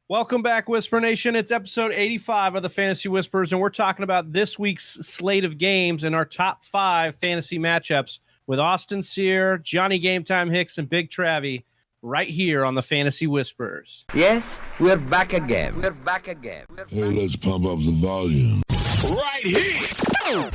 Welcome back, Whisper Nation. It's episode 85 of the Fantasy Whispers, and we're talking about this week's slate of games and our top 5 fantasy matchups with Austin Sear, Johnny Game Time Hicks, and Big Travy right here on the Fantasy Whispers. Yes, we're back again. Hey, let's pump up the volume. Right here.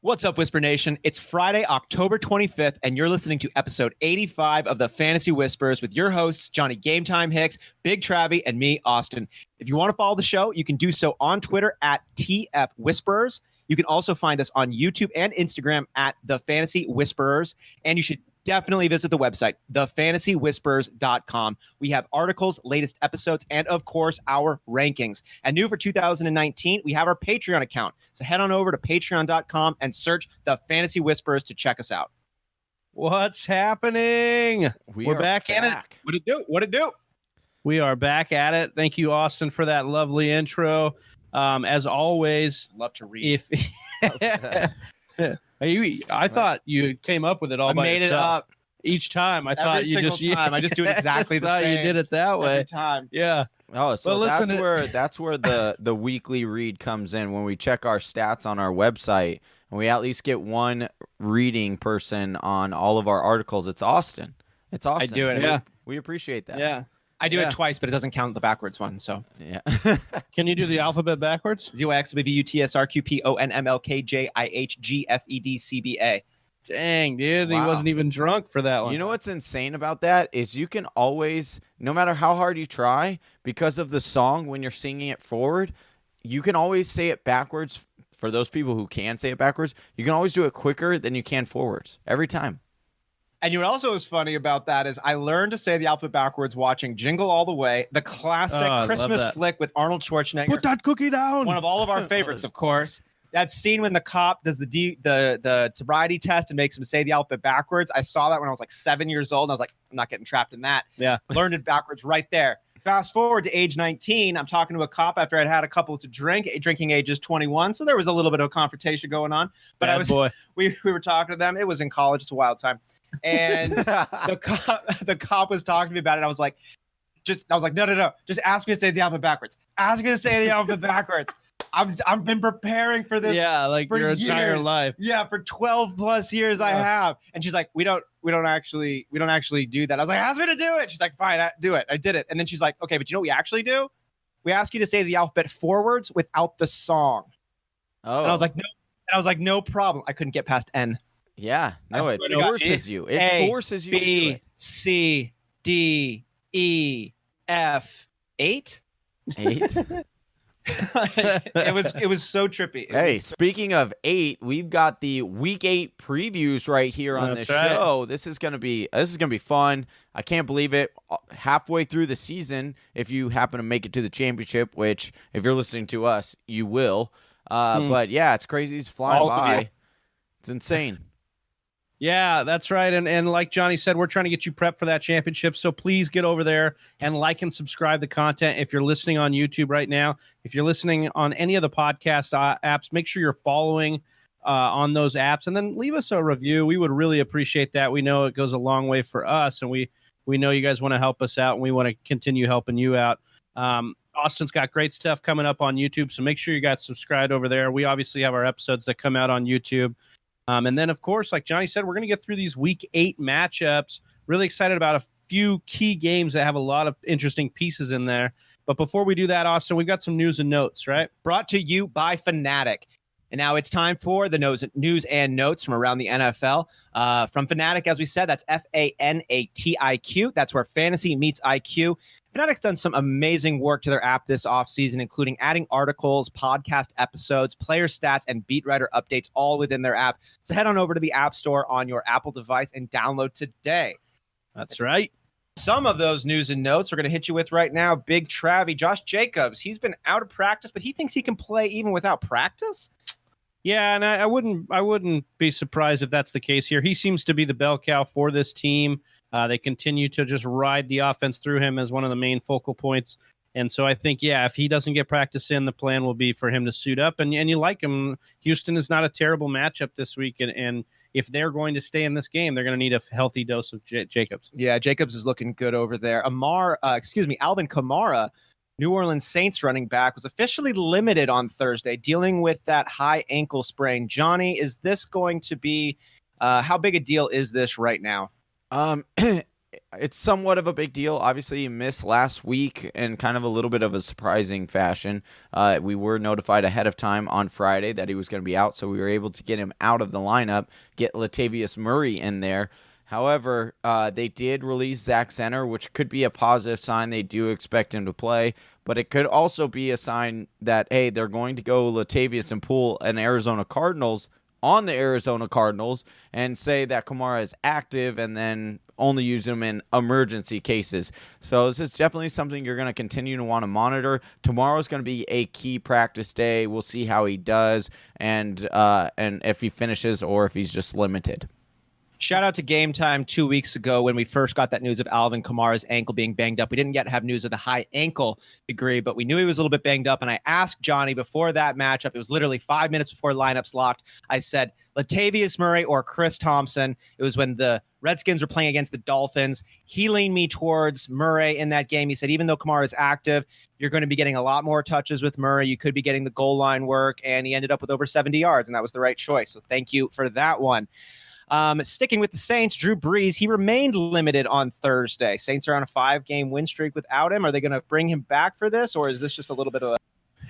What's up, Whisper Nation? It's Friday, October 25th, and you're listening to episode 85 of the Fantasy Whispers with your hosts, Johnny Game Time Hicks, Big Travy, and me, Austin. If you want to follow the show, you can do so on Twitter at TF Whisperers. You can also find us on YouTube and Instagram at The Fantasy Whisperers, and you should definitely visit the website, thefantasywhispers.com. We have articles, latest episodes, and of course, our rankings. And new for 2019, we have our Patreon account. So head on over to patreon.com and search The Fantasy Whispers to check us out. What's happening? We're back at it. What it do? We are back at it. Thank you, Austin, for that lovely intro. As always, Love to read. I thought you came up with it all by made yourself. it up each time. I every thought you single just time. I just do it exactly just the thought same. you did it that way Every time. Yeah. Oh, so Well, that's listen, where the weekly read comes in. When we check our stats on our website and we at least get one reading person on all of our articles, it's Austin. It's Austin. I do it. Yeah. We appreciate that. Yeah. I do Yeah. it twice, but it doesn't count the backwards one. So Yeah. Can you do the alphabet backwards? ZYXWVUTSRQPONMLKJIHGFEDCBA. Dang, dude. He Wow. wasn't even drunk for that one. You know what's insane about that is you can always, no matter how hard you try, because of the song when you're singing it forward, you can always say it backwards. For those people who can say it backwards, you can always do it quicker than you can forwards every time. And you know what also is funny about that is I learned to say the alphabet backwards watching Jingle All the Way, the classic Oh, I love Christmas that. flick with Arnold Schwarzenegger. Put that cookie down. One of all of our favorites, of course. That scene when the cop does the sobriety test and makes him say the alphabet backwards. I saw that when I was like 7 years old. And I was like, I'm not getting trapped in that. Yeah. Learned it backwards right there. Fast forward to age 19. I'm talking to a cop after I'd had a couple to drink. Drinking age is 21. So there was a little bit of a confrontation going on. But Bad boy. we were talking to them. It was in college. It's a wild time. And the cop was talking to me about it. I was like, no. Just ask me to say the alphabet backwards. Ask me to say the alphabet backwards. I've been preparing for this. Yeah, like for your entire years. life. Yeah, for 12 plus years I have. And she's like, we don't actually do that. I was like, ask me to do it. She's like, fine, do it. I did it. And then she's like, okay, but you know what we actually do? We ask you to say the alphabet forwards without the song. Oh, And I was like, no problem. I couldn't get past N. yeah. No, it swear to God. forces you. It A, forces you to do B, it. C, D, E, F, 8. 8. it was so trippy. Hey, speaking of 8, we've got the week 8 previews right here on That's this right. show. This is gonna be fun. I can't believe it. Halfway through the season, if you happen to make it to the championship, which if you're listening to us, you will. But yeah, it's crazy. It's flying All of you. by. It's insane. Yeah, that's right. And like Johnny said, we're trying to get you prepped for that championship. So please get over there and like and subscribe the content. If you're listening on YouTube right now, if you're listening on any of the podcast apps, make sure you're following on those apps and then leave us a review. We would really appreciate that. We know it goes a long way for us, and we know you guys want to help us out, and we want to continue helping you out. Austin's got great stuff coming up on YouTube, so make sure you got subscribed over there. We obviously have our episodes that come out on YouTube. And then, of course, like Johnny said, we're going to get through these week 8 matchups. Really excited about a few key games that have a lot of interesting pieces in there. But before we do that, Austin, we've got some news and notes, right? Brought to you by Fanatic. And now it's time for the news and notes from around the NFL. From Fanatic, as we said, that's FANATIQ. That's where fantasy meets IQ. Fanatic's done some amazing work to their app this offseason, including adding articles, podcast episodes, player stats, and beat writer updates all within their app. So head on over to the App Store on your Apple device and download today. That's right. Some of those news and notes we're going to hit you with right now. Big Travy, Josh Jacobs, he's been out of practice, but he thinks he can play even without practice. Yeah, and I wouldn't be surprised if that's the case here. He seems to be the bell cow for this team. They continue to just ride the offense through him as one of the main focal points. And so I think, yeah, if he doesn't get practice in, the plan will be for him to suit up. And you like him. Houston is not a terrible matchup this week. And if they're going to stay in this game, they're going to need a healthy dose of Jacobs. Yeah, Jacobs is looking good over there. Alvin Kamara, New Orleans Saints running back, was officially limited on Thursday, dealing with that high ankle sprain. Johnny, is this going to be how big a deal is this right now? It's somewhat of a big deal. Obviously, he missed last week in kind of a little bit of a surprising fashion. We were notified ahead of time on Friday that he was going to be out, so we were able to get him out of the lineup, get Latavius Murray in there. However, they did release Zach Zenner, which could be a positive sign. They do expect him to play, but it could also be a sign that, hey, they're going to go Latavius and pull an Arizona Cardinals on the Arizona Cardinals and say that Kamara is active and then only use him in emergency cases. So this is definitely something you're going to continue to want to monitor. Tomorrow's going to be a key practice day. We'll see how he does and if he finishes or if he's just limited. Shout out to Game Time 2 weeks ago when we first got that news of Alvin Kamara's ankle being banged up. We didn't yet have news of the high ankle degree, but we knew he was a little bit banged up. And I asked Johnny before that matchup, it was literally 5 minutes before lineups locked. I said, Latavius Murray or Chris Thompson. It was when the Redskins were playing against the Dolphins. He leaned me towards Murray in that game. He said, even though Kamara is active, you're going to be getting a lot more touches with Murray. You could be getting the goal line work. And he ended up with over 70 yards, and that was the right choice. So thank you for that one. Sticking with the Saints, Drew Brees, he remained limited on Thursday. Saints are on a 5-game win streak without him. Are they going to bring him back for this, or is this just a little bit of a...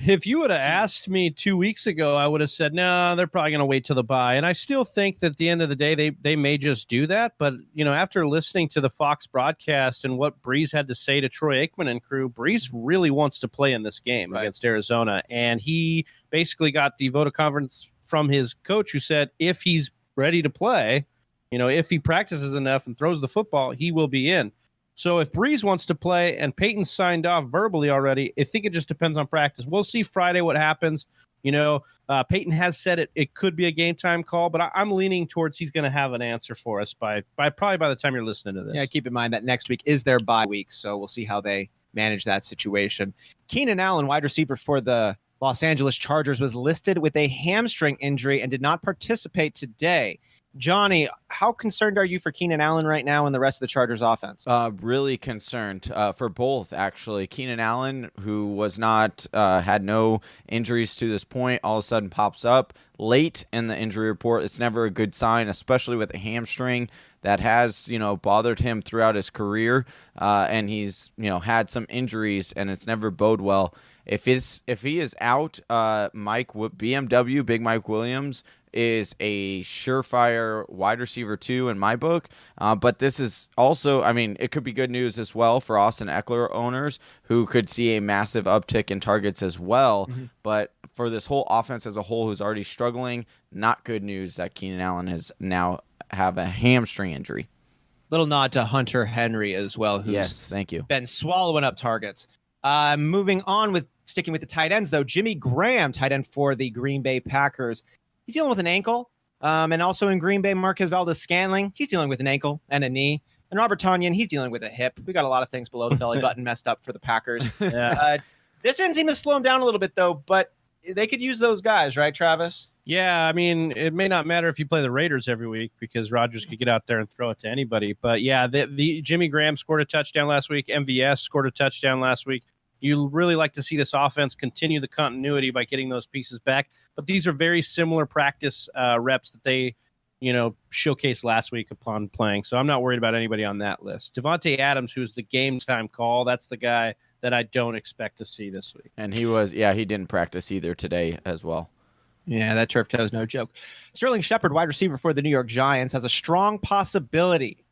If you would have asked me 2 weeks ago, I would have said, no, they're probably going to wait till the bye. And I still think that at the end of the day, they may just do that. But, after listening to the Fox broadcast and what Brees had to say to Troy Aikman and crew, Brees really wants to play in this game against Arizona. And he basically got the vote of confidence from his coach who said if he's ready to play, if he practices enough and throws the football, he will be in. So if Brees wants to play and Peyton signed off verbally already, I think it just depends on practice. We'll see Friday what happens. Peyton has said it could be a game time call, but I'm leaning towards he's going to have an answer for us by the time you're listening to this. Yeah, keep in mind that next week is their bye week, so we'll see how they manage that situation. Keenan Allen, wide receiver for the Los Angeles Chargers, was listed with a hamstring injury and did not participate today. Johnny, how concerned are you for Keenan Allen right now and the rest of the Chargers offense? Really concerned for both, actually. Keenan Allen, who was not had no injuries to this point, all of a sudden pops up late in the injury report. It's never a good sign, especially with a hamstring that has, bothered him throughout his career. And he's, had some injuries, and it's never bode well. If he is out, BMW, Big Mike Williams, is a surefire wide receiver 2 in my book. But this is also, it could be good news as well for Austin Eckler owners who could see a massive uptick in targets as well. Mm-hmm. But for this whole offense as a whole who's already struggling, not good news that Keenan Allen has now have a hamstring injury. Little nod to Hunter Henry as well, who's thank you. Been swallowing up targets. Moving on sticking with the tight ends, though, Jimmy Graham, tight end for the Green Bay Packers. He's dealing with an ankle. And also in Green Bay, Marquez Valdes-Scantling, he's dealing with an ankle and a knee. And Robert Tonyan, he's dealing with a hip. We got a lot of things below the belly button messed up for the Packers. Yeah. This didn't seem to slow him down a little bit, though, but they could use those guys, right, Travis? Yeah, it may not matter if you play the Raiders every week because Rodgers could get out there and throw it to anybody. But yeah, the Jimmy Graham scored a touchdown last week. MVS scored a touchdown last week. You really like to see this offense continue the continuity by getting those pieces back. But these are very similar practice reps that they, showcased last week upon playing. So I'm not worried about anybody on that list. Devontae Adams, who's the game time call, that's the guy that I don't expect to see this week. And he didn't practice either today as well. Yeah, that turf toe is no joke. Sterling Shepard, wide receiver for the New York Giants, has a strong possibility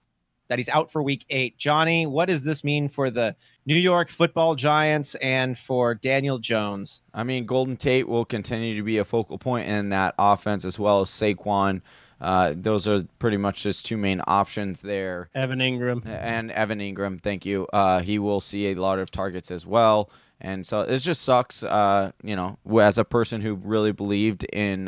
that he's out for week 8. Johnny, what does this mean for the New York Football Giants and for Daniel Jones? Golden Tate will continue to be a focal point in that offense as well as Saquon. Those are pretty much his two main options there. Evan Ingram. Thank you. He will see a lot of targets as well. And so it just sucks, as a person who really believed in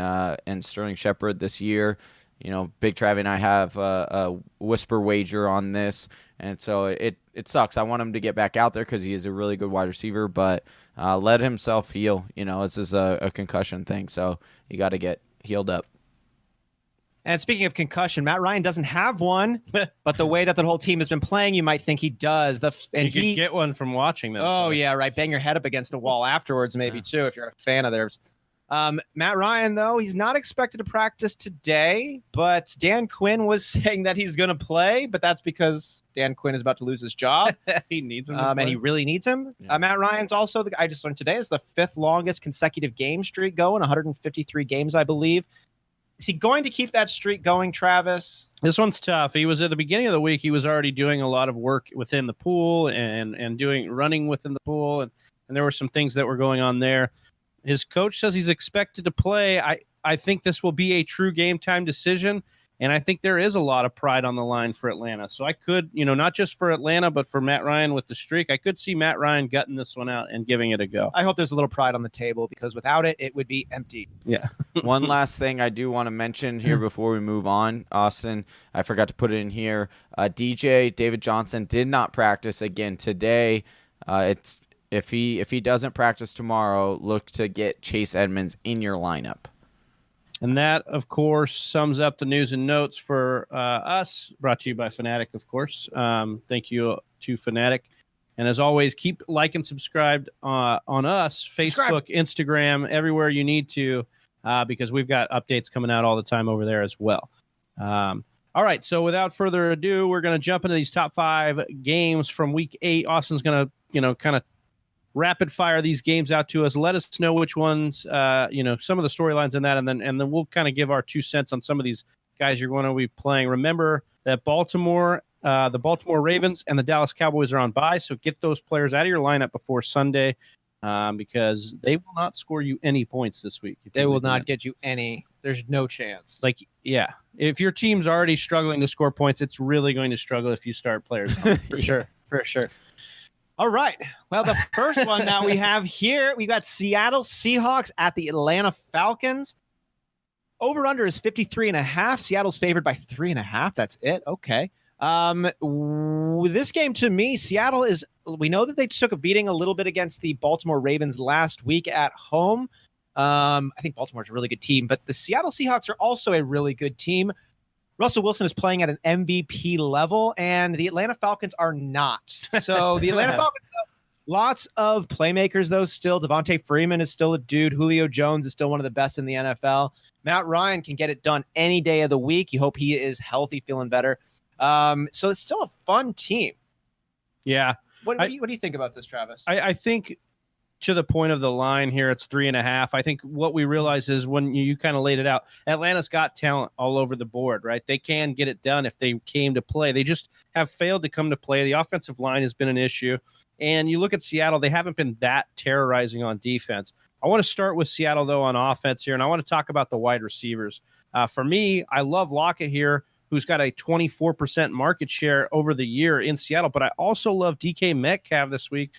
Sterling Shepard this year, Big Travy and I have a whisper wager on this, and so it sucks. I want him to get back out there because he is a really good wide receiver, but let himself heal. This is a concussion thing, so you got to get healed up. And speaking of concussion, Matt Ryan doesn't have one, but the way that the whole team has been playing, you might think he does. You could get one from watching them. Oh, yeah, right. Bang your head up against a wall afterwards, maybe, too, if you're a fan of theirs. Matt Ryan, though, he's not expected to practice today, but Dan Quinn was saying that he's going to play, but that's because Dan Quinn is about to lose his job. He needs him. And he really needs him. Yeah. Matt Ryan's also, I just learned today, is the 5th longest consecutive game streak going, 153 games, I believe. Is he going to keep that streak going, Travis? This one's tough. He was at the beginning of the week. He was already doing a lot of work within the pool and running within the pool, and there were some things that were going on there. His coach says he's expected to play. I think this will be a true game time decision, and I think there is a lot of pride on the line for Atlanta. So I could, not just for Atlanta, but for Matt Ryan with the streak, I could see Matt Ryan gutting this one out and giving it a go. I hope there's a little pride on the table because without it, it would be empty. Yeah. One last thing I do want to mention here before we move on, Austin, I forgot to put it in here. David Johnson did not practice again today. If he doesn't practice tomorrow, look to get Chase Edmonds in your lineup. And that, of course, sums up the news and notes for us, brought to you by Fanatic, of course. Thank you to Fanatic. And as always, keep like and subscribed on us, Facebook, Instagram, everywhere you need to, because we've got updates coming out all the time over there as well. All right, so without further ado, we're going to jump into these top 5 games from Week 8. Austin's going to, kind of rapid fire these games out to us. Let us know which ones, some of the storylines in that, and then we'll kind of give our 2 cents on some of these guys you're going to be playing. Remember that the Baltimore Ravens and the Dallas Cowboys are on bye, so get those players out of your lineup before Sunday, because they will not score you any points this week. They will not get you any. There's no chance. If your team's already struggling to score points, it's really going to struggle if you start players. For sure. All right. Well, the first one now we have here, we've got Seattle Seahawks at the Atlanta Falcons. Over-under is 53.5. Seattle's favored by 3.5. That's it. Okay. With this game, to me, Seattle is, we know that they took a beating a little bit against the Baltimore Ravens last week at home. I think Baltimore's a really good team, but the Seattle Seahawks are also a really good team. Russell Wilson is playing at an MVP level, and the Atlanta Falcons are not. So the Atlanta Falcons, lots of playmakers, though, still. Devontae Freeman is still a dude. Julio Jones is still one of the best in the NFL. Matt Ryan can get it done any day of the week. You hope he is healthy, feeling better. So it's still a fun team. Yeah. What do you think about this, Travis? I think to the point of the line here, it's 3.5. I think what we realize is when you kind of laid it out, Atlanta's got talent all over the board, right? They can get it done if they came to play. They just have failed to come to play. The offensive line has been an issue. And you look at Seattle, they haven't been that terrorizing on defense. I want to start with Seattle, though, on offense here, and I want to talk about the wide receivers. For me, I love Lockett here, who's got a 24% market share over the year in Seattle, but I also love DK Metcalf this week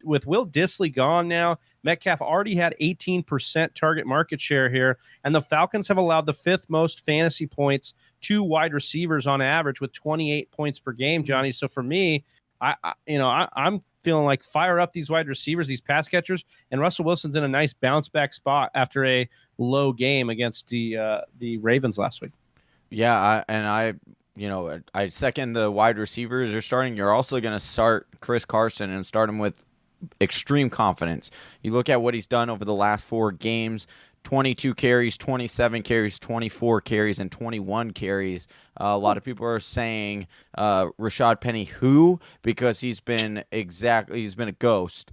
with Will Dissly gone now. Metcalf already had 18% target market share here, and the Falcons have allowed the 5th most fantasy points to wide receivers on average with 28 points per game, Johnny. So for me, I'm feeling like fire up these wide receivers, these pass catchers, and Russell Wilson's in a nice bounce back spot after a low game against the Ravens last week. Yeah, I second the wide receivers you're starting. You're also going to start Chris Carson and start him with extreme confidence. You look at what he's done over the last 4 games, 22 carries, 27 carries, 24 carries, and 21 carries. A lot of people are saying Rashad Penny who, because he's been a ghost.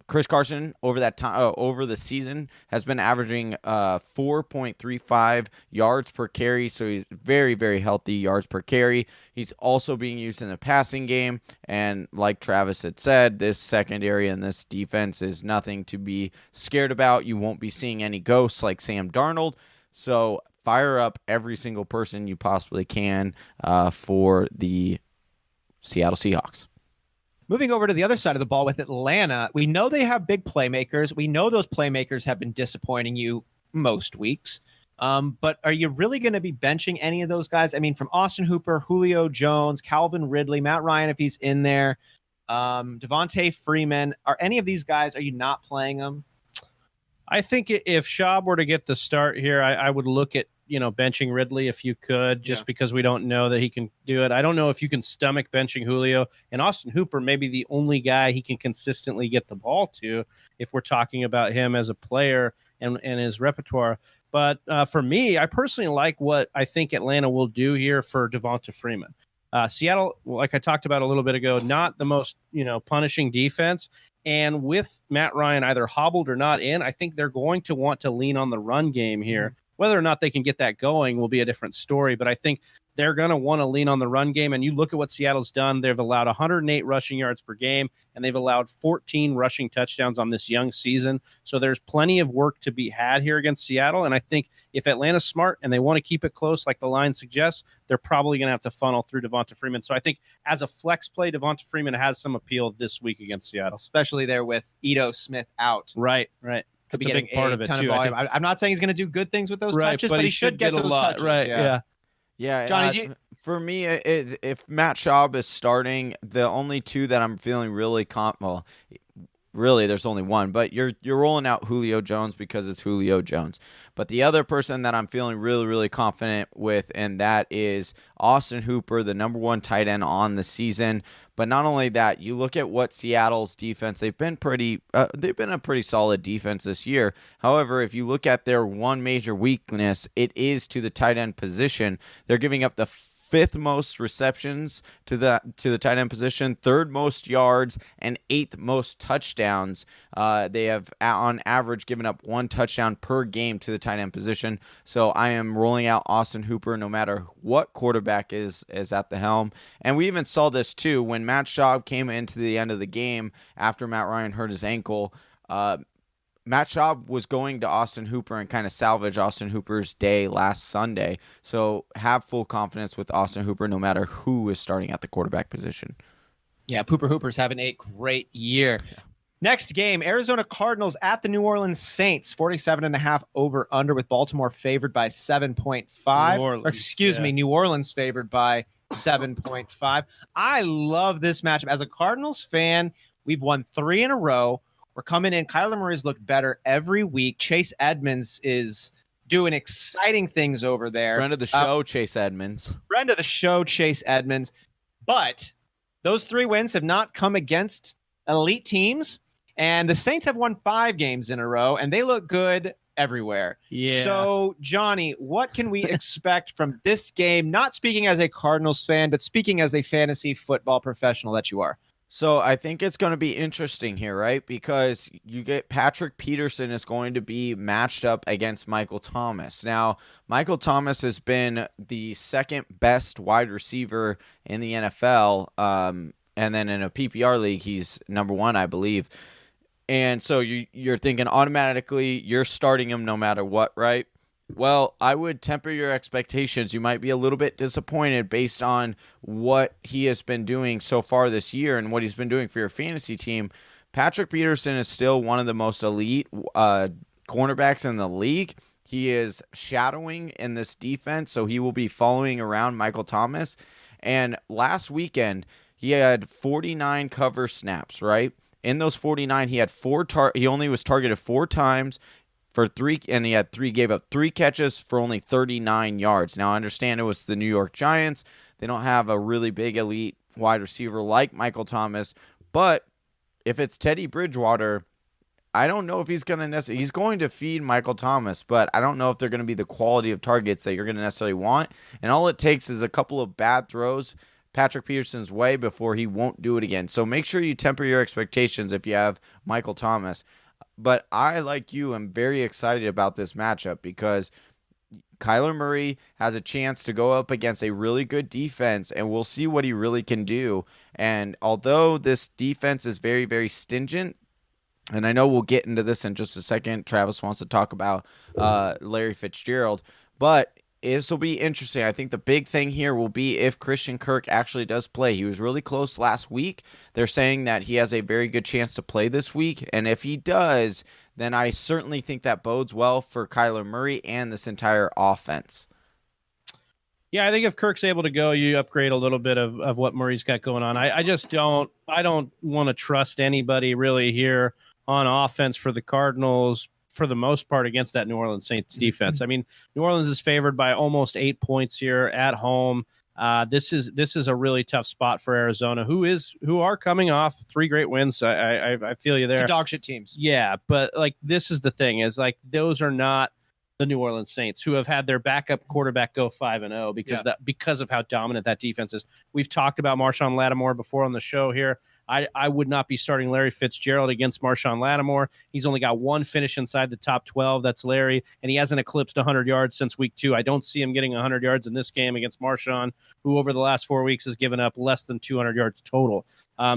Chris Carson over that time over the season has been averaging 4.35 yards per carry, so he's very, very healthy yards per carry. He's also being used in the passing game, and like Travis had said, this secondary and this defense is nothing to be scared about. You won't be seeing any ghosts like Sam Darnold, so fire up every single person you possibly can for the Seattle Seahawks. Moving over to the other side of the ball with Atlanta, we know they have big playmakers. We know those playmakers have been disappointing you most weeks. But are you really going to be benching any of those guys? I mean, from Austin Hooper, Julio Jones, Calvin Ridley, Matt Ryan, if he's in there, Devontae Freeman, are any of these guys, are you not playing them? I think if Schaub were to get the start here, I would look at, benching Ridley if you could, just because we don't know that he can do it. I don't know if you can stomach benching Julio, and Austin Hooper may be the only guy he can consistently get the ball to if we're talking about him as a player and his repertoire. But for me, I personally like what I think Atlanta will do here for Devonta Freeman. Seattle, like I talked about a little bit ago, not the most, punishing defense. And with Matt Ryan either hobbled or not in, I think they're going to want to lean on the run game here. Whether or not they can get that going will be a different story. But I think they're going to want to lean on the run game. And you look at what Seattle's done. They've allowed 108 rushing yards per game, and they've allowed 14 rushing touchdowns on this young season. So there's plenty of work to be had here against Seattle. And I think if Atlanta's smart and they want to keep it close like the line suggests, they're probably going to have to funnel through Devonta Freeman. So I think as a flex play, Devonta Freeman has some appeal this week against Seattle. Especially there with Ito Smith out. Right. Could That's be a getting big part of it, ton too. volume. I'm not saying he's going to do good things with those Right, touches, but he should get a those lot. touches. Right, yeah. Yeah, Johnny, for me, if Matt Schaub is starting, the only two that I'm feeling really really, there's only one, but you're rolling out Julio Jones because it's Julio Jones. But the other person that I'm feeling really, really confident with, and that is Austin Hooper, the number 1 tight end on the season. But not only that, you look at what Seattle's defense, they've been a pretty solid defense this year. However, if you look at their one major weakness, it is to the tight end position. They're giving up the 5th most receptions to the tight end position, 3rd most yards, and 8th most touchdowns. They have on average given up 1 touchdown per game to the tight end position. So I am rolling out Austin Hooper no matter what quarterback is at the helm. And we even saw this too when Matt Schaub came into the end of the game after Matt Ryan hurt his ankle. Matt Schaub was going to Austin Hooper and kind of salvage Austin Hooper's day last Sunday. So have full confidence with Austin Hooper no matter who is starting at the quarterback position. Yeah, Hooper's having a great year. Yeah. Next game, Arizona Cardinals at the New Orleans Saints, 47.5 over under with Baltimore favored by 7.5. New Orleans favored by 7.5. I love this matchup. As a Cardinals fan, we've won 3 in a row. We're coming in. Kyler Murray's looked better every week. Chase Edmonds is doing exciting things over there. Friend of the show, Chase Edmonds. But those 3 wins have not come against elite teams. And the Saints have won 5 games in a row, and they look good everywhere. Yeah. So, Johnny, what can we expect from this game? Not speaking as a Cardinals fan, but speaking as a fantasy football professional that you are. So I think it's going to be interesting here, right? Because you get Patrick Peterson is going to be matched up against Michael Thomas. Now, Michael Thomas has been the 2nd best wide receiver in the NFL. And then in a PPR league, he's number 1, I believe. And so you're thinking automatically you're starting him no matter what, right? Well, I would temper your expectations. You might be a little bit disappointed based on what he has been doing so far this year and what he's been doing for your fantasy team. Patrick Peterson is still one of the most elite cornerbacks in the league. He is shadowing in this defense, so he will be following around Michael Thomas. And last weekend, he had 49 cover snaps, right? In those 49, he had he only was targeted 4 times. For 3, and he gave up 3 catches for only 39 yards. Now, I understand it was the New York Giants. They don't have a really big elite wide receiver like Michael Thomas, but if it's Teddy Bridgewater, I don't know if he's going to necessarily. He's going to feed Michael Thomas, but I don't know if they're going to be the quality of targets that you're going to necessarily want. And all it takes is a couple of bad throws Patrick Peterson's way before he won't do it again. So make sure you temper your expectations if you have Michael Thomas. But I, like you, am very excited about this matchup because Kyler Murray has a chance to go up against a really good defense, and we'll see what he really can do. And although this defense is very, very stingent, and I know we'll get into this in just a second. Travis wants to talk about Larry Fitzgerald, but this will be interesting. I think the big thing here will be if Christian Kirk actually does play. He was really close last week. They're saying that he has a very good chance to play this week, and if he does, then I certainly think that bodes well for Kyler Murray and this entire offense. Yeah, I think if Kirk's able to go, you upgrade a little bit of what Murray's got going on. I just don't want to trust anybody really here on offense for the Cardinals for the most part against that New Orleans Saints defense. I mean, New Orleans is favored by almost 8 points here at home. This is a really tough spot for Arizona, who are coming off 3 great wins. I feel you there. To dog shit teams. Yeah, but like this is the thing is like those are not the New Orleans Saints, who have had their backup quarterback go 5-0 because of how dominant that defense is. We've talked about Marshawn Lattimore before on the show here. I would not be starting Larry Fitzgerald against Marshawn Lattimore. He's only got 1 finish inside the top 12. That's Larry, and he hasn't eclipsed 100 yards since week 2. I don't see him getting 100 yards in this game against Marshawn, who over the last 4 weeks has given up less than 200 yards total.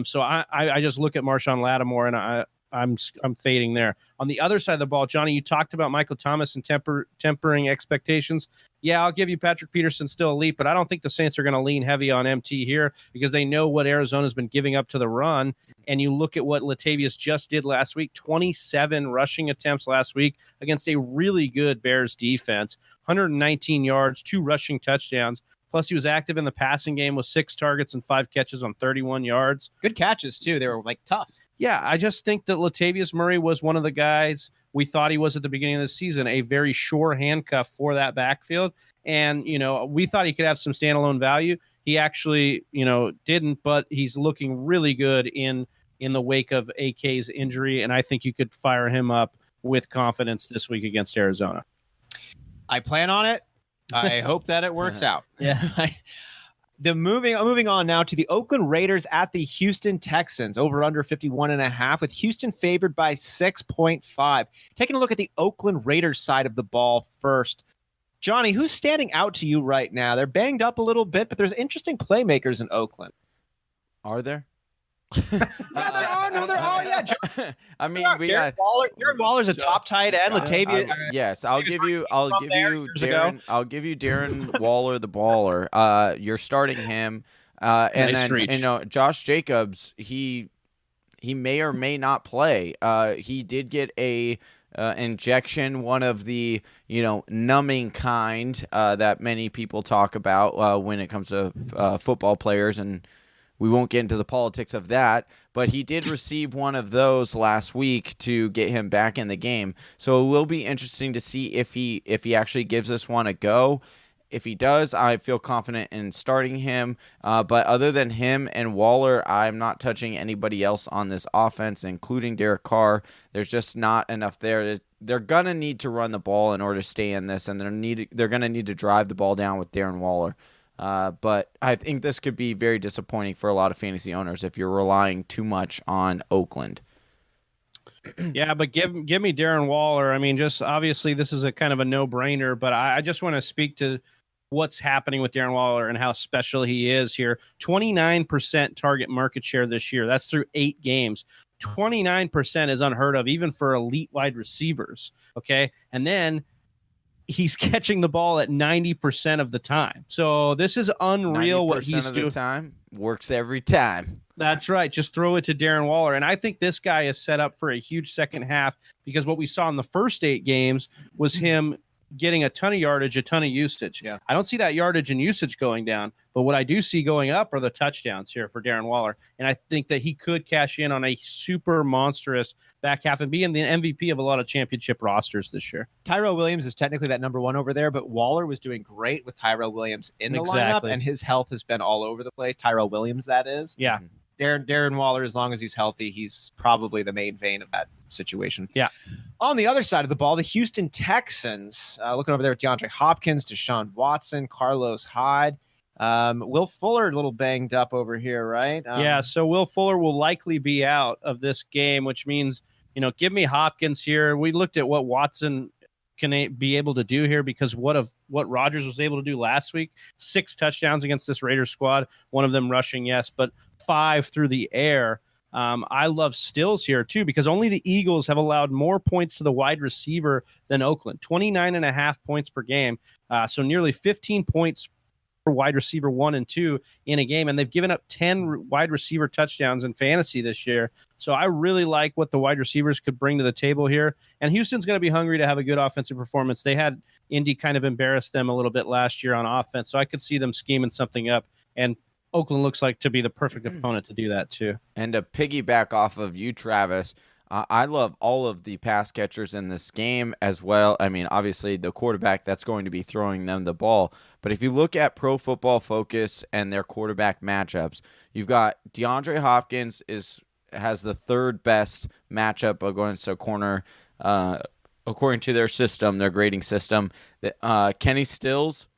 So I just look at Marshawn Lattimore and I'm fading there. On the other side of the ball, Johnny, you talked about Michael Thomas and tempering expectations. Yeah, I'll give you Patrick Peterson still elite, but I don't think the Saints are going to lean heavy on MT here because they know what Arizona's been giving up to the run. And you look at what Latavius just did last week, 27 rushing attempts last week against a really good Bears defense, 119 yards, 2 rushing touchdowns. Plus, he was active in the passing game with 6 targets and 5 catches on 31 yards. Good catches, too. They were, tough. Yeah, I just think that Latavius Murray was one of the guys we thought he was at the beginning of the season, a very sure handcuff for that backfield. And, we thought he could have some standalone value. He actually, didn't, but he's looking really good in the wake of AK's injury. And I think you could fire him up with confidence this week against Arizona. I plan on it. I hope that it works out. Yeah. Moving on now to the Oakland Raiders at the Houston Texans, over under 51.5, with Houston favored by 6.5. Taking a look at the Oakland Raiders side of the ball first. Johnny, who's standing out to you right now? They're banged up a little bit, but there's interesting playmakers in Oakland. Are there? Yeah, there are. No, there are. Yeah, I mean, we Darren got Waller. Darren Waller's a top tight end. Latavius. yes, I'll give you Darren Waller the baller. You're starting him, and Nice then reach. Josh Jacobs. He may or may not play. He did get a injection, one of the numbing kind that many people talk about when it comes to football players, and we won't get into the politics of that, but he did receive one of those last week to get him back in the game. So it will be interesting to see if he actually gives this one a go. If he does, I feel confident in starting him. But other than him and Waller, I'm not touching anybody else on this offense, including Derek Carr. There's just not enough there. They're going to need to run the ball in order to stay in this, and they're going to need to drive the ball down with Darren Waller. But I think this could be very disappointing for a lot of fantasy owners if you're relying too much on Oakland. Yeah, but give me Darren Waller. I mean, just obviously this is a kind of a no-brainer, but I just want to speak to what's happening with Darren Waller and how special he is here. 29% target market share this year. That's through 8 games. 29% is unheard of, even for elite wide receivers. Okay, and then he's catching the ball at 90% of the time. So this is unreal what he's doing. The time works every time. That's right. Just throw it to Darren Waller. And I think this guy is set up for a huge second half because what we saw in the first 8 games was him getting a ton of yardage, a ton of usage. Yeah. I don't see that yardage and usage going down, but what I do see going up are the touchdowns here for Darren Waller. And I think that he could cash in on a super monstrous back half and be in the MVP of a lot of championship rosters this year. Tyrell Williams is technically that number 1 over there, but Waller was doing great with Tyrell Williams in the Exactly. lineup, and his health has been all over the place. Tyrell Williams, that is. Yeah. Darren Waller, as long as he's healthy, he's probably the main vein of that situation. Yeah. On the other side of the ball, the Houston Texans, looking over there at DeAndre Hopkins, Deshaun Watson, Carlos Hyde. Will Fuller a little banged up over here, right? Yeah, so Will Fuller will likely be out of this game, which means, give me Hopkins here. We looked at what Watson can be able to do here because what Rodgers was able to do last week. 6 touchdowns against this Raiders squad, one of them rushing, yes, but 5 through the air. I love Stills here too because only the Eagles have allowed more points to the wide receiver than Oakland, 29.5 points per game. So nearly 15 points wide receiver 1 and 2 in a game, and they've given up 10 wide receiver touchdowns in fantasy this year. So I really like what the wide receivers could bring to the table here. And Houston's going to be hungry to have a good offensive performance. They had Indy kind of embarrass them a little bit last year on offense, so I could see them scheming something up. And Oakland looks like to be the perfect opponent to do that too. And to piggyback off of you, Travis, I love all of the pass catchers in this game as well. I mean, obviously the quarterback that's going to be throwing them the ball. But if you look at Pro Football Focus and their quarterback matchups, you've got DeAndre Hopkins has the third best matchup against a corner, according to their system, their grading system. Kenny Stills,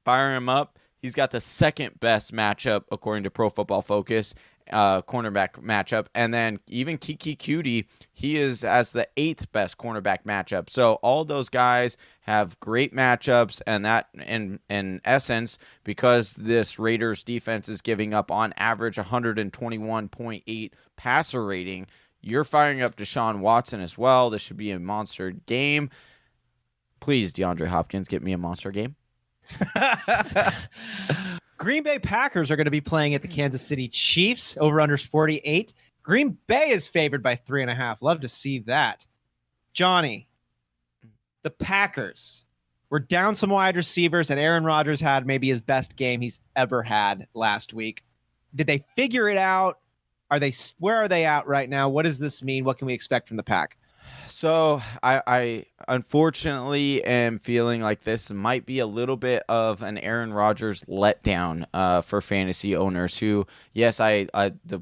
fire him up. He's got the second best matchup according to Pro Football Focus. Cornerback matchup, and then even Kiki Cutie, he is as the 8th best cornerback matchup. So all those guys have great matchups, and that in essence, because this Raiders defense is giving up on average 121.8 passer rating, you're firing up Deshaun Watson as well. This should be a monster game. Please, DeAndre Hopkins, get me a monster game. Green Bay Packers are going to be playing at the Kansas City Chiefs. Over-unders 48. Green Bay is favored by 3.5. Love to see that. Johnny, the Packers were down some wide receivers, and Aaron Rodgers had maybe his best game he's ever had last week. Did they figure it out? Where are they at right now? What does this mean? What can we expect from the Pack? So I unfortunately am feeling like this might be a little bit of an Aaron Rodgers letdown for fantasy owners who, yes,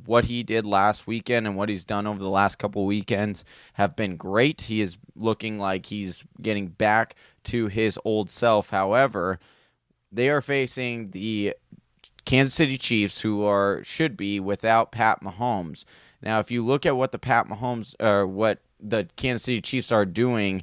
what he did last weekend and what he's done over the last couple weekends have been great. He is looking like he's getting back to his old self. However, they are facing the Kansas City Chiefs, who should be without Pat Mahomes. Now, if you look at what what the Kansas City Chiefs are doing,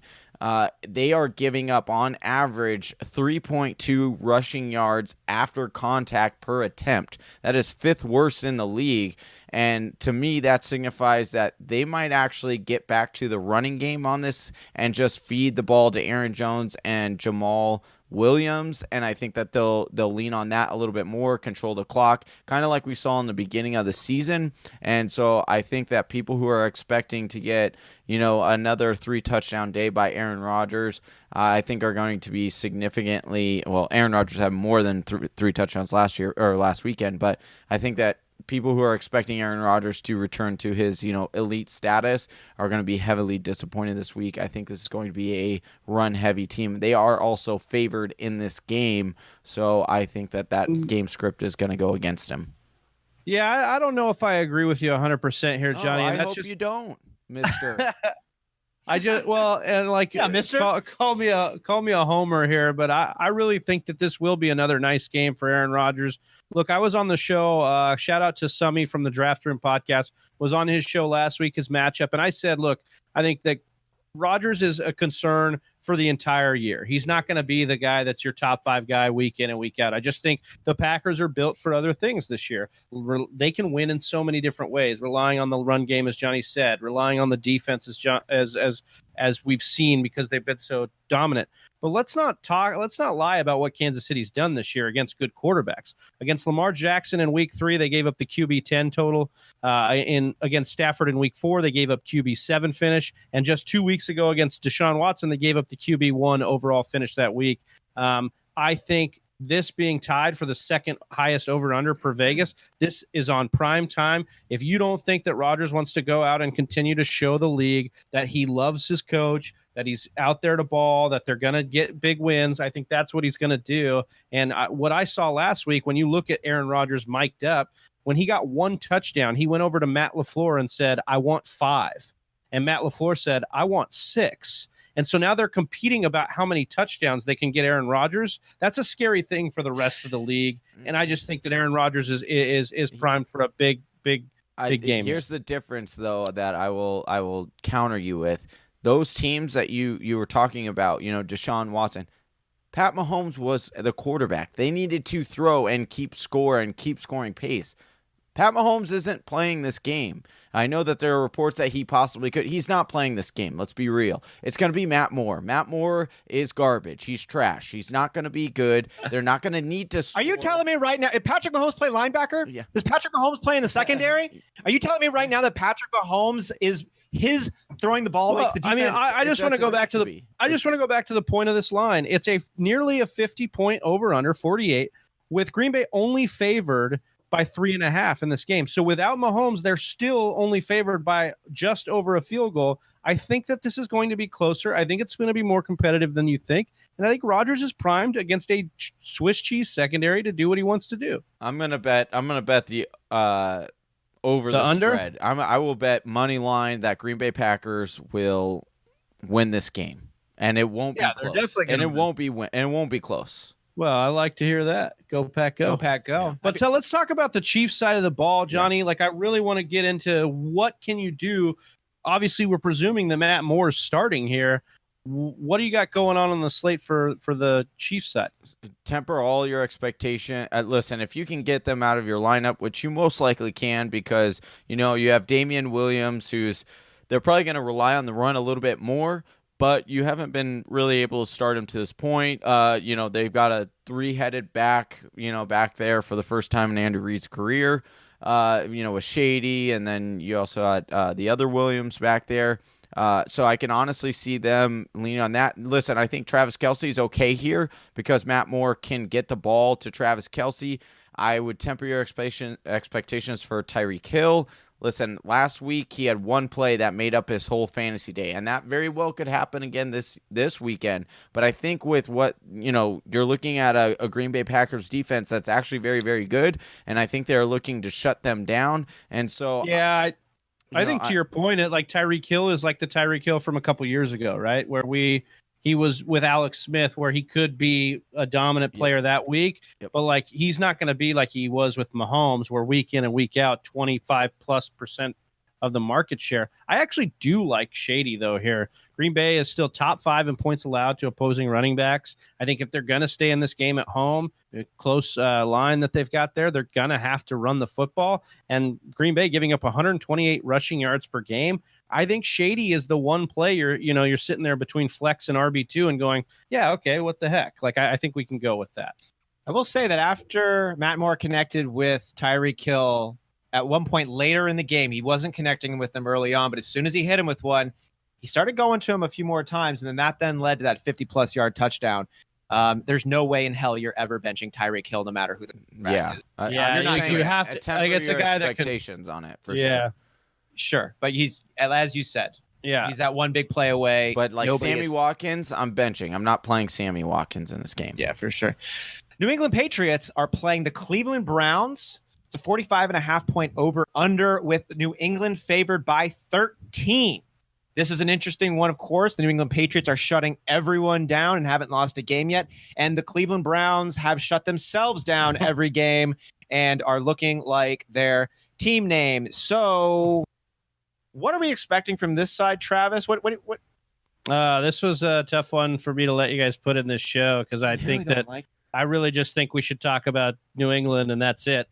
they are giving up on average 3.2 rushing yards after contact per attempt. That is 5th worst in the league. And to me, that signifies that they might actually get back to the running game on this and just feed the ball to Aaron Jones and Jamal Williams, and I think that they'll lean on that a little bit more, control the clock, kind of like we saw in the beginning of the season. And so I think that people who are expecting to get, another 3-touchdown day by Aaron Rodgers, I think are going to be significantly, well, Aaron Rodgers had more than 3 touchdowns last weekend, but I think that people who are expecting Aaron Rodgers to return to his, elite status are going to be heavily disappointed this week. I think this is going to be a run-heavy team. They are also favored in this game, so I think that game script is going to go against him. Yeah, I don't know if I agree with you 100% here, Johnny. I hope you don't, mister. Mister, call me a homer here, but I really think that this will be another nice game for Aaron Rodgers. Look, I was on the show. Shout out to Summy from the Draft Room podcast. Was on his show last week, his matchup, and I said, look, I think that Rodgers is a concern for the entire year. He's not going to be the guy that's your top 5 guy week in and week out. I just think the Packers are built for other things this year. They can win in so many different ways, relying on the run game, as Johnny said, relying on the defense as we've seen because they've been so dominant. But let's not lie about what Kansas City's done this year against good quarterbacks. Against Lamar Jackson in week 3, they gave up the QB 10 total. Against Stafford in week 4, they gave up QB 7 finish. And just 2 weeks ago against Deshaun Watson, they gave up the QB 1 overall finish that week. I think this being tied for the second highest over-under per Vegas, this is on prime time. If you don't think that Rodgers wants to go out and continue to show the league that he loves his coach, that he's out there to ball, that they're going to get big wins, I think that's what he's going to do. And what I saw last week, when you look at Aaron Rodgers mic'd up, when he got 1 touchdown, he went over to Matt LaFleur and said, I want 5. And Matt LaFleur said, I want 6. And so now they're competing about how many touchdowns they can get Aaron Rodgers. That's a scary thing for the rest of the league. And I just think that Aaron Rodgers is primed for a big game. Here's the difference, though, that I will counter you with. Those teams that you were talking about, Deshaun Watson, Pat Mahomes was the quarterback. They needed to throw and keep scoring pace. Pat Mahomes isn't playing this game. I know that there are reports that he possibly could. He's not playing this game. Let's be real. It's going to be Matt Moore. Matt Moore is garbage. He's trash. He's not going to be good. They're not going to need to score. Are you telling me right now, if Patrick Mahomes play linebacker, Yeah. does Patrick Mahomes play in the secondary? Are you telling me right now that Patrick Mahomes is his throwing the ball makes the defense? I just want to go back to the. I just want to go back to the point of this line. It's nearly a 50-point over/under 48, with Green Bay only favored by 3.5 in this game. So without Mahomes, they're still only favored by just over a field goal. I think that this is going to be closer. I think it's going to be more competitive than you think. And I think Rodgers is primed against a Swiss cheese secondary to do what he wants to do. I'm gonna bet the over the under? spread. I will bet money line that Green Bay Packers will win this game, and it won't be they're close. definitely And gonna it won't be close. Well, I like to hear that. Go Pack, go. Go Pack, go. But let's talk about the Chiefs side of the ball, Johnny. Like, I really want to get into what can you do. Obviously, we're presuming that Matt Moore's starting here. What do you got going on the slate for the Chiefs side? Temper all your expectation. Listen, if you can get them out of your lineup, which you most likely can, because you have Damian Williams, they're probably going to rely on the run a little bit more. But you haven't been really able to start him to this point. They've got a three-headed back, back there for the first time in Andy Reid's career. With Shady, and then you also had the other Williams back there. So I can honestly see them leaning on that. Listen, I think Travis Kelce is okay here because Matt Moore can get the ball to Travis Kelce. I would temper your expectations for Tyreek Hill. Listen, last week he had one play that made up his whole fantasy day, and that very well could happen again this weekend. But I think with what, you're looking at a Green Bay Packers defense that's actually very, very good, and I think they're looking to shut them down. And so I think to your point, Tyreek Hill is like the Tyreek Hill from a couple years ago, right? Where he was with Alex Smith, where he could be a dominant player that week, but he's not going to be like he was with Mahomes, where week in and week out, 25+% of the market share. I actually do like Shady though here. Green Bay is still top 5 in points allowed to opposing running backs. I think if they're going to stay in this game at home, a close line that they've got there, they're going to have to run the football. And Green Bay giving up 128 rushing yards per game. I think Shady is the one player, you're sitting there between flex and RB2 and going, yeah, okay, what the heck? I think we can go with that. I will say that after Matt Moore connected with Tyreek Hill at one point later in the game, he wasn't connecting with them early on, but as soon as he hit him with one, he started going to him a few more times, and then that led to that 50-plus yard touchdown. There's no way in hell you're ever benching Tyreek Hill, no matter who the rest is. You have to. It's a guy that expectations on it for sure. Sure, but he's, as you said, he's that one big play away. But Sammy Watkins, I'm benching. I'm not playing Sammy Watkins in this game. Yeah, for sure. New England Patriots are playing the Cleveland Browns. It's a 45.5-point over/under with New England favored by 13. This is an interesting one, of course. The New England Patriots are shutting everyone down and haven't lost a game yet. And the Cleveland Browns have shut themselves down every game and are looking like their team name. So what are we expecting from this side, Travis? What? This was a tough one for me to let you guys put in this show because I really just think we should talk about New England and that's it.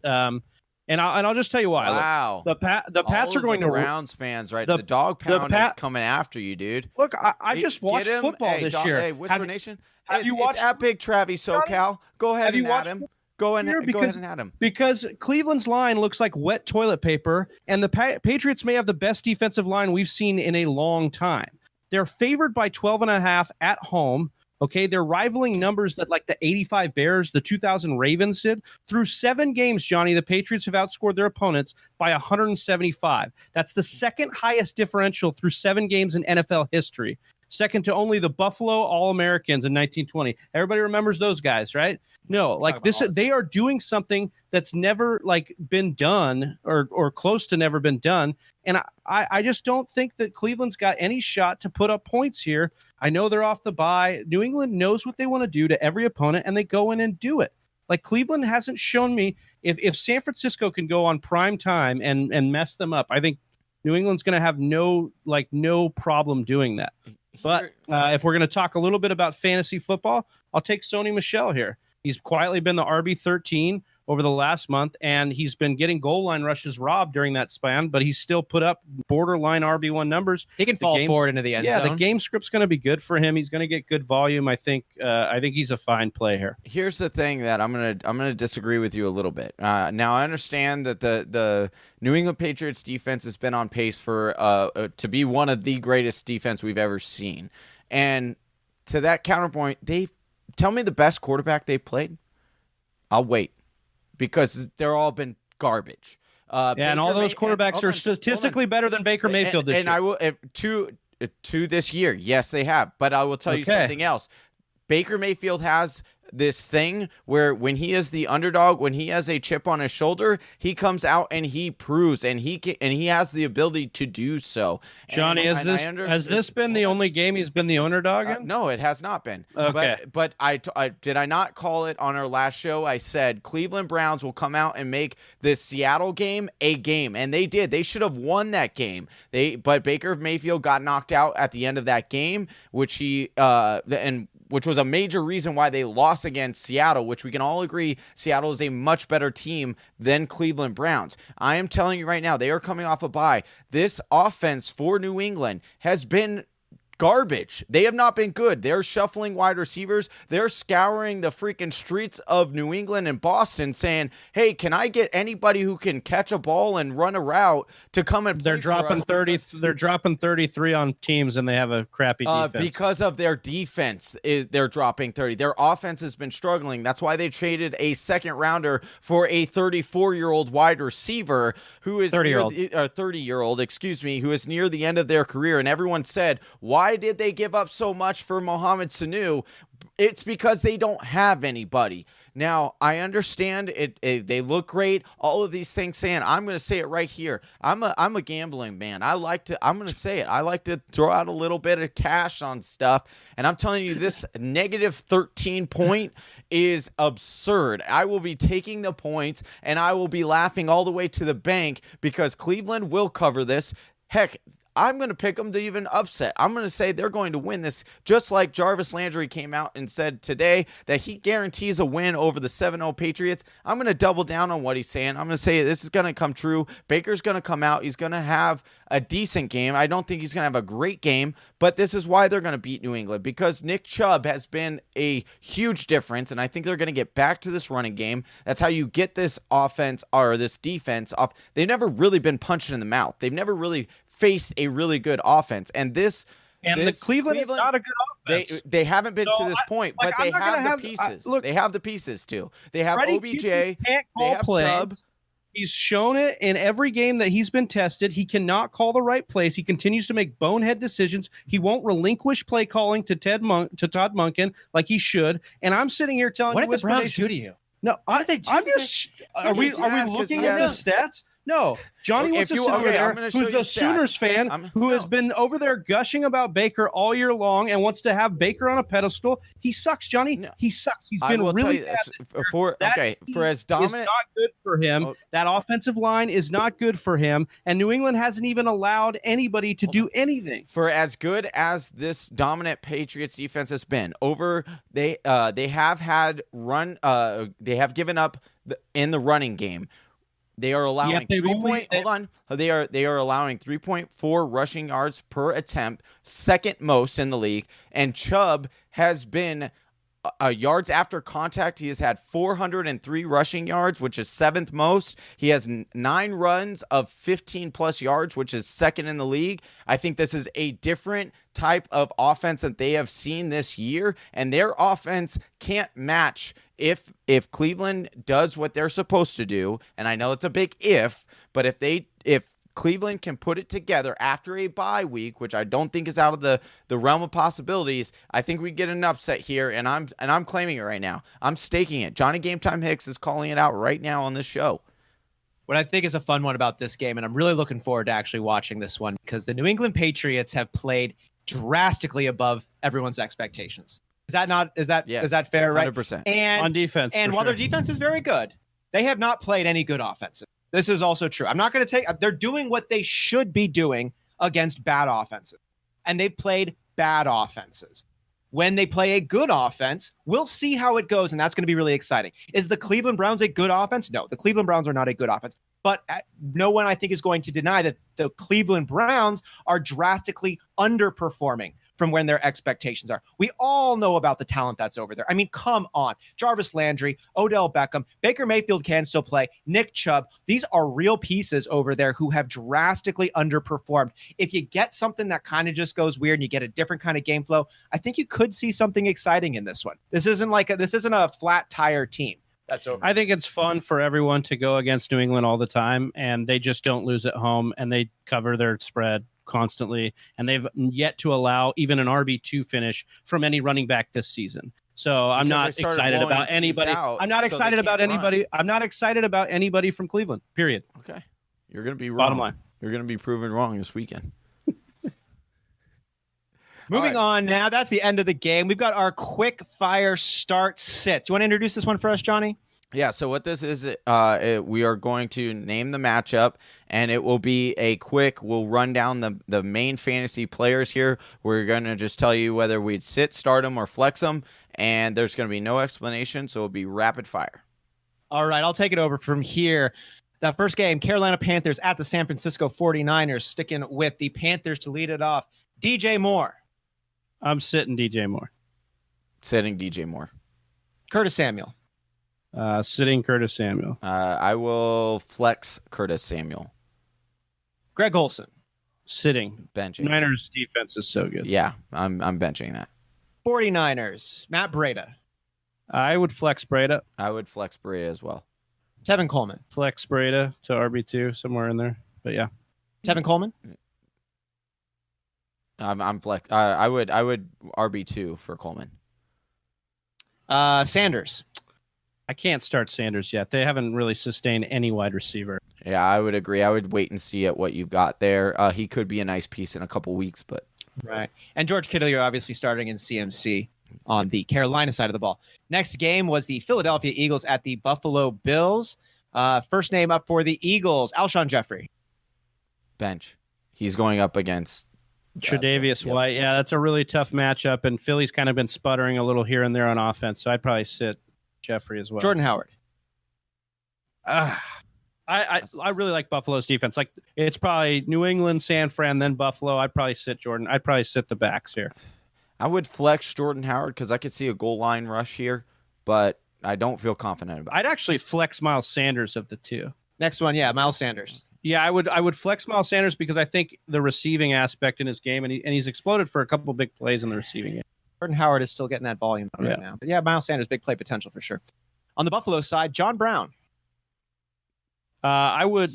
And I'll just tell you why. Wow. Look, the Pats are going to Browns fans, right? The dog pound is coming after you, dude. Look, I just watched football this year. Hey, WhisperNation. Have you watched at Big Travy SoCal? Go ahead and at him. Go ahead and at him. Because Cleveland's line looks like wet toilet paper, and the Patriots may have the best defensive line we've seen in a long time. They're favored by 12.5 at home. Okay, they're rivaling numbers that like the 85 Bears, the 2000 Ravens did. Through 7 games, Johnny, the Patriots have outscored their opponents by 175. That's the second highest differential through 7 games in NFL history. Second to only the Buffalo All-Americans in 1920. Everybody remembers those guys, right? No, they are doing something that's never been done or close to never been done. And I just don't think that Cleveland's got any shot to put up points here. I know they're off the bye. New England knows what they want to do to every opponent, and they go in and do it. Cleveland hasn't shown me if San Francisco can go on prime time and mess them up. I think New England's going to have no problem doing that. But if we're going to talk a little bit about fantasy football, I'll take Sony Michel here. He's quietly been the RB13 over the last month, and he's been getting goal line rushes robbed during that span, but he's still put up borderline RB1 numbers. He can fall forward into the end zone. Yeah, the game script's going to be good for him. He's going to get good volume. I think he's a fine play here. Here's the thing that I'm gonna disagree with you a little bit. Now I understand that the New England Patriots defense has been on pace for to be one of the greatest defense we've ever seen, and to that counterpoint, tell me the best quarterback they played. I'll wait, because they're all been garbage. And all those quarterbacks are statistically better than Baker Mayfield this year. And I will to this year, yes, they have. But I will tell you something else. Baker Mayfield has this thing where when he is the underdog, when he has a chip on his shoulder, he comes out and he proves, and he has the ability to do so. Johnny, has this been the only game he's been the underdog in? No, it has not been. Okay. But I did I not call it on our last show? I said Cleveland Browns will come out and make this Seattle game a game, and they did. They should have won that game. But Baker Mayfield got knocked out at the end of that game, which which was a major reason why they lost against Seattle, which we can all agree Seattle is a much better team than Cleveland Browns. I am telling you right now, they are coming off a bye. This offense for New England has been garbage. They have not been good. They're shuffling wide receivers. They're scouring the freaking streets of New England and Boston saying, hey, can I get anybody who can catch a ball and run a route to come and play They're dropping 30. They're dropping 33 on teams, and they have a crappy defense. Because of their defense, they're dropping 30. Their offense has been struggling. That's why they traded a second rounder for a 34-year-old wide receiver who is 30-year-old, excuse me, who is near the end of their career. And everyone said, why did they give up so much for Mohamed Sanu? It's because they don't have anybody. Now, I understand it. They look great. All of these things saying, I'm going to say it right here. I'm a gambling man. I'm going to say it. I like to throw out a little bit of cash on stuff. And I'm telling you, this negative 13 point is absurd. I will be taking the points, and I will be laughing all the way to the bank, because Cleveland will cover this. Heck, I'm going to pick them to even upset. I'm going to say they're going to win this, just like Jarvis Landry came out and said today that he guarantees a win over the 7-0 Patriots. I'm going to double down on what he's saying. I'm going to say this is going to come true. Baker's going to come out. He's going to have a decent game. I don't think he's going to have a great game, but this is why they're going to beat New England, because Nick Chubb has been a huge difference, and I think they're going to get back to this running game. That's how you get this offense or this defense off. They've never really been punched in the mouth. They've never really faced a really good offense, and the Cleveland is not a good offense. They haven't been to this point, but they have the pieces. They have the pieces too. They have OBJ. They have Chubb. He's shown it in every game that he's been tested. He cannot call the right plays. He continues to make bonehead decisions. He won't relinquish play calling to Todd Monken like he should. And I'm sitting here telling you, what did the Browns do to you? No, I'm just. Are we looking at the stats? No, Johnny wants to sit over there, who's a Sooners fan, who has been over there gushing about Baker all year long and wants to have Baker on a pedestal. He sucks, Johnny. No. He sucks. He's been really bad. For as dominant, it's not good for him. That offensive line is not good for him, and New England hasn't even allowed anybody to do anything. For as good as this dominant Patriots defense has been, they have had run. They have given up in the running game. They are allowing They are allowing 3.4 rushing yards per attempt, second most in the league. And Chubb has been yards after contact. He has had 403 rushing yards, which is seventh most. He has 9 runs of 15 plus yards, which is second in the league. I think this is a different type of offense that they have seen this year, and their offense can't match if Cleveland does what they're supposed to do. And I know it's a big if, but if Cleveland can put it together after a bye week, which I don't think is out of the realm of possibilities, I think we get an upset here, and I'm claiming it right now. I'm staking it. Johnny Game Time Hicks is calling it out right now on this show. What I think is a fun one about this game, and I'm really looking forward to actually watching this one, because the New England Patriots have played drastically above everyone's expectations. Is that fair, right? 100%. And on defense. And while their defense is very good, they have not played any good offensive. This is also true. I'm not going to they're doing what they should be doing against bad offenses. And they've played bad offenses. when they play a good offense. We'll see how it goes, and that's going to be really exciting. Is the Cleveland Browns a good offense? No, the Cleveland Browns are not a good offense. But no one, I think, is going to deny that the Cleveland Browns are drastically underperforming from when their expectations are. We all know about the talent that's over there. I mean, come on. Jarvis Landry, Odell Beckham, Baker Mayfield can still play, Nick Chubb. These are real pieces over there who have drastically underperformed. If you get something that kind of just goes weird and you get a different kind of game flow, I think you could see something exciting in this one. This isn't a flat tire team. That's over. I think it's fun for everyone to go against New England all the time, and they just don't lose at home, and they cover their spread constantly, and they've yet to allow even an RB2 finish from any running back this season. So I'm not excited about anybody. I'm not excited about anybody. I'm not excited about anybody from Cleveland, period. Okay. You're going to be wrong. Bottom line. You're going to be proven wrong this weekend. Moving on now, that's the end of the game. We've got our quick fire start sits. You want to introduce this one for us, Johnny? Yeah, so what this is, we are going to name the matchup, and it will be we'll run down the main fantasy players here. We're going to just tell you whether we'd start them, or flex them, and there's going to be no explanation, so it'll be rapid fire. All right, I'll take it over from here. That first game, Carolina Panthers at the San Francisco 49ers, sticking with the Panthers to lead it off. DJ Moore. I'm sitting DJ Moore. Sitting DJ Moore. Curtis Samuel. Sitting Curtis Samuel. I will flex Curtis Samuel. Greg Olsen. Sitting. Benching. Niners defense is so good. Yeah, I'm benching that. 49ers. Matt Breida. I would flex Breida. I would flex Breida as well. Tevin Coleman. Flex Breida to RB2 somewhere in there. But yeah. Tevin Coleman. I'm flex. I would RB2 for Coleman. Sanders. I can't start Sanders yet. They haven't really sustained any wide receiver. Yeah, I would agree. I would wait and see at what you've got there. He could be a nice piece in a couple weeks, but right. And George Kittle, you're obviously starting in CMC on the Carolina side of the ball. Next game was the Philadelphia Eagles at the Buffalo Bills. First name up for the Eagles, Alshon Jeffrey. Bench. He's going up against Tre'Davious White. Yeah, that's a really tough matchup, and Philly's kind of been sputtering a little here and there on offense, so I'd probably sit Jeffrey as well. Jordan Howard. I really like Buffalo's defense. Like, it's probably New England, San Fran, then Buffalo. I'd probably sit Jordan. I'd probably sit the backs here. I would flex Jordan Howard because I could see a goal line rush here, but I don't feel confident about it. I'd actually flex Miles Sanders of the two. Next one, Miles Sanders. Yeah, I would flex Miles Sanders because I think the receiving aspect in his game, and he's exploded for a couple big plays in the receiving game. Jordan Howard is still getting that volume right now. But yeah, Miles Sanders, big play potential for sure. On the Buffalo side, John Brown. I would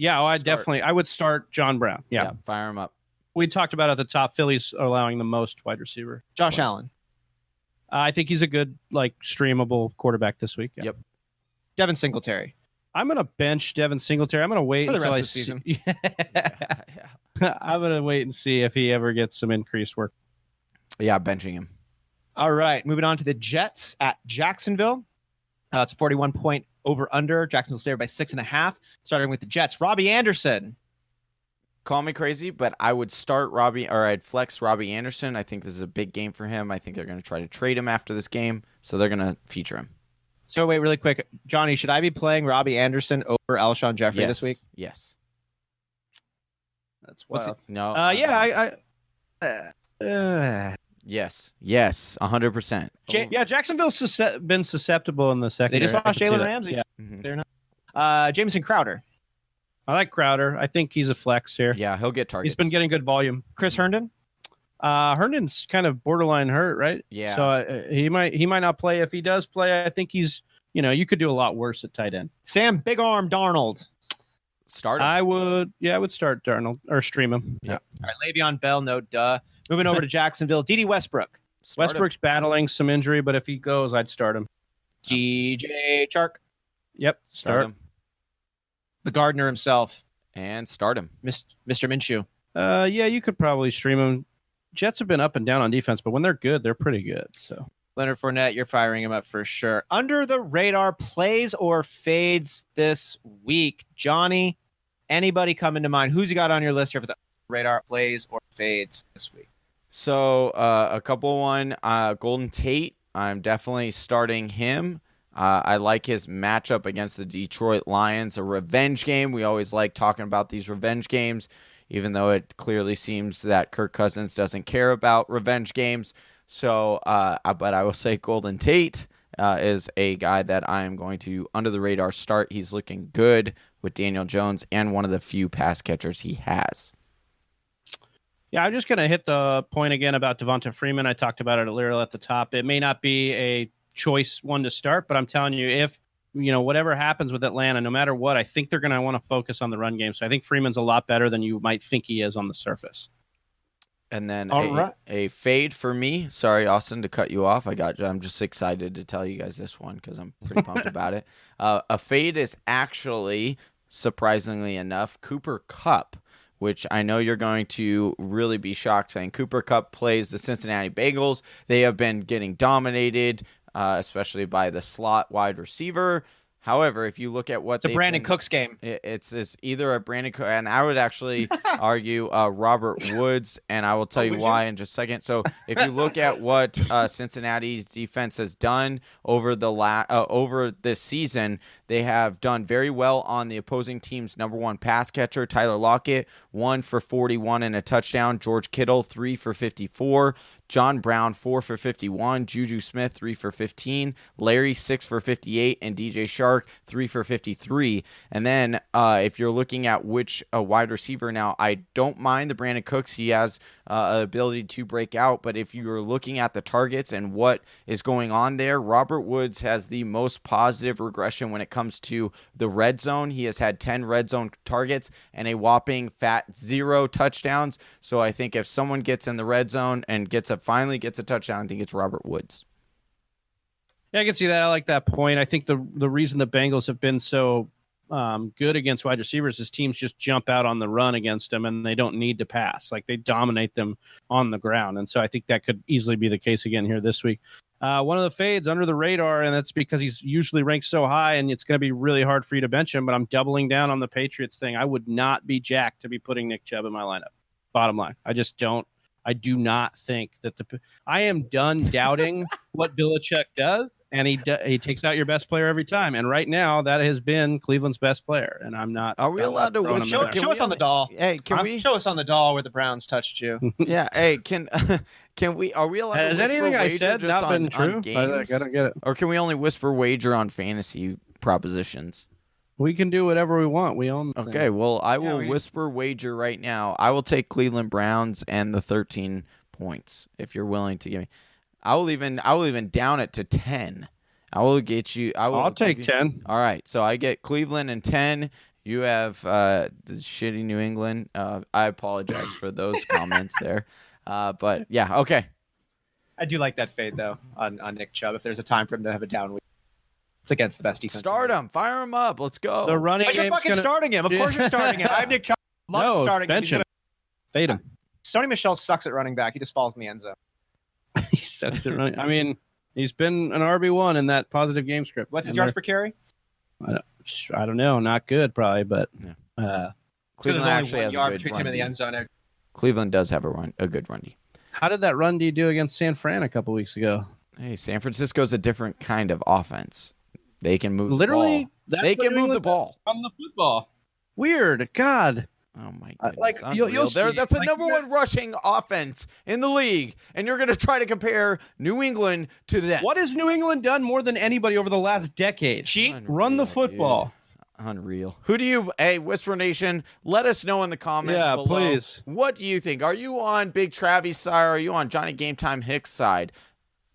start John Brown. Yeah, fire him up. We talked about at the top, Philly's allowing the most wide receiver. Josh Allen. I think he's a good, streamable quarterback this week. Yeah. Yep. Devin Singletary. I'm going to bench Devin Singletary. I'm going to wait for the until rest of the season. I'm going to wait and see if he ever gets some increased work. Yeah, benching him. All right, moving on to the Jets at Jacksonville. It's a 41-point over-under. Jacksonville's favored by 6.5. Starting with the Jets, Robbie Anderson. Call me crazy, but I would start I'd flex Robbie Anderson. I think this is a big game for him. I think they're going to try to trade him after this game, so they're going to feature him. So wait, really quick, Johnny, should I be playing Robbie Anderson over Alshon Jeffrey this week? Yes. That's wild. No. Yes. Yes. 100%. Jacksonville's been susceptible in the second. They just lost Jalen Ramsey. Yeah. Mm-hmm. They're not. Jamison Crowder. I like Crowder. I think he's a flex here. Yeah, he'll get targets. He's been getting good volume. Chris Herndon. Herndon's kind of borderline hurt, right? Yeah. So he might not play. If he does play, I think he's, you could do a lot worse at tight end. Sam Big Arm Darnold. Start him. I would start Darnold or stream him. Yeah. All right, Le'Veon Bell, no duh. Moving over to Jacksonville, D.D. Westbrook. Westbrook's battling some injury, but if he goes, I'd start him. G.J. Chark. Yep, start him. The gardener himself. And start him. Mr. Minshew. Yeah, you could probably stream him. Jets have been up and down on defense, but when they're good, they're pretty good. So Leonard Fournette, you're firing him up for sure. Under the radar plays or fades this week. Johnny, anybody coming to mind? Who's you got on your list here for the radar plays or fades this week? So a couple one, Golden Tate. I'm definitely starting him. I like his matchup against the Detroit Lions, a revenge game. We always like talking about these revenge games, even though it clearly seems that Kirk Cousins doesn't care about revenge games. So, but I will say Golden Tate is a guy that I am going to under the radar start. He's looking good with Daniel Jones and one of the few pass catchers he has. Yeah, I'm just going to hit the point again about Devonta Freeman. I talked about it earlier at the top. It may not be a choice one to start, but I'm telling you, if whatever happens with Atlanta, no matter what, I think they're going to want to focus on the run game. So I think Freeman's a lot better than you might think he is on the surface. And then a fade for me. Sorry, Austin, to cut you off. I'm just excited to tell you guys this one because I'm pretty pumped about it. A fade is actually, surprisingly enough, Cooper Kupp, which I know you're going to really be shocked saying Cooper Kupp plays the Cincinnati Bengals. They have been getting dominated, especially by the slot wide receiver. However, if you look at what it's a Brandon Cooks game, it's either a Brandon Cook, and I would actually argue Robert Woods, and I will tell you why in just a second. So if you look at what Cincinnati's defense has done over over this season, they have done very well on the opposing team's number one pass catcher, Tyler Lockett, 1 for 41 and a touchdown. George Kittle, 3 for 54. John Brown, 4 for 51. Juju Smith, 3 for 15. Larry, 6 for 58. And DJ Shark, 3 for 53. And then if you're looking at which wide receiver now, I don't mind the Brandon Cooks. He has an ability to break out. But if you're looking at the targets and what is going on there, Robert Woods has the most positive regression when it comes to the red zone. He has had 10 red zone targets and a whopping fat 0 touchdowns. So I think if someone gets in the red zone and finally gets a touchdown, I think it's Robert Woods. Yeah, I can see that. I like that point. I think the reason the Bengals have been so good against wide receivers is teams just jump out on the run against them and they don't need to pass. Like, they dominate them on the ground. And so I think that could easily be the case again here this week. One of the fades under the radar, and that's because he's usually ranked so high and it's going to be really hard for you to bench him, but I'm doubling down on the Patriots thing. I would not be jacked to be putting Nick Chubb in my lineup. Bottom line. I do not think that I am done doubting what Belichick does, and he takes out your best player every time. And right now, that has been Cleveland's best player, and I'm not. Are we allowed to show us on the doll? Hey, can we show us on the doll where the Browns touched you? Yeah. Hey, can we? Are we allowed? Has to anything I said not been true? I don't get it. Or can we only whisper wager on fantasy propositions? We can do whatever we want. We own. Okay, well, I will whisper wager right now. I will take Cleveland Browns and the 13 points if you're willing to give me. I will even down it to 10. I will get you. I'll take 10. All right, so I get Cleveland and 10. You have the shitty New England. I apologize for those comments there, but yeah, okay. I do like that fade though on Nick Chubb. If there's a time for him to have a down week. It's against the best defense. Start him. Fire him up. Let's go. The running game. You're fucking starting him. Of course you're starting him. I have Nick Chubb. No, starting bench him. Fade him. Sony Michel sucks at running back. He just falls in the end zone. He sucks at running. I mean, he's been an RB1 in that positive game script. What's his yards per carry? I don't know. Not good, probably, but Cleveland actually has a good between run him and the D. end zone. Cleveland does have a good run D. How did that run D do against San Fran a couple weeks ago? Hey, San Francisco's a different kind of offense. They can move literally. the ball. They can move the ball on the football. Weird. God. Oh my goodness. Like you'll see. That's the number one rushing offense in the league, and you're going to try to compare New England to them. What has New England done more than anybody over the last decade? Run the football. Dude. Unreal. Who do you? Hey, Whisper Nation, let us know in the comments below. Please. What do you think? Are you on Big Travy's side? Or are you on Johnny Game Time Hicks' side?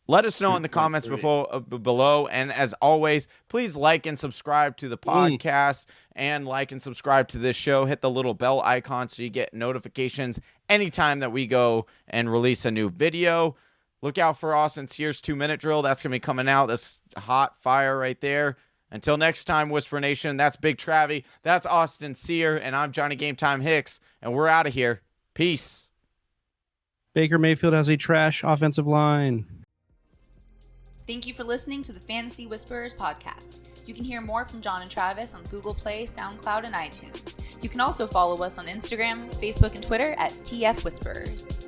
Let us know in the comments below. And as always, please like and subscribe to the podcast and like and subscribe to this show. Hit the little bell icon so you get notifications anytime that we go and release a new video. Look out for Austin Sears 2-minute drill. That's going to be coming out. That's hot fire right there. Until next time, Whisper Nation, that's Big Travy. That's Austin Sear. And I'm Johnny Game Time Hicks. And we're out of here. Peace. Baker Mayfield has a trash offensive line. Thank you for listening to the Fantasy Whisperers podcast. You can hear more from John and Travis on Google Play, SoundCloud, and iTunes. You can also follow us on Instagram, Facebook, and Twitter at TF Whisperers.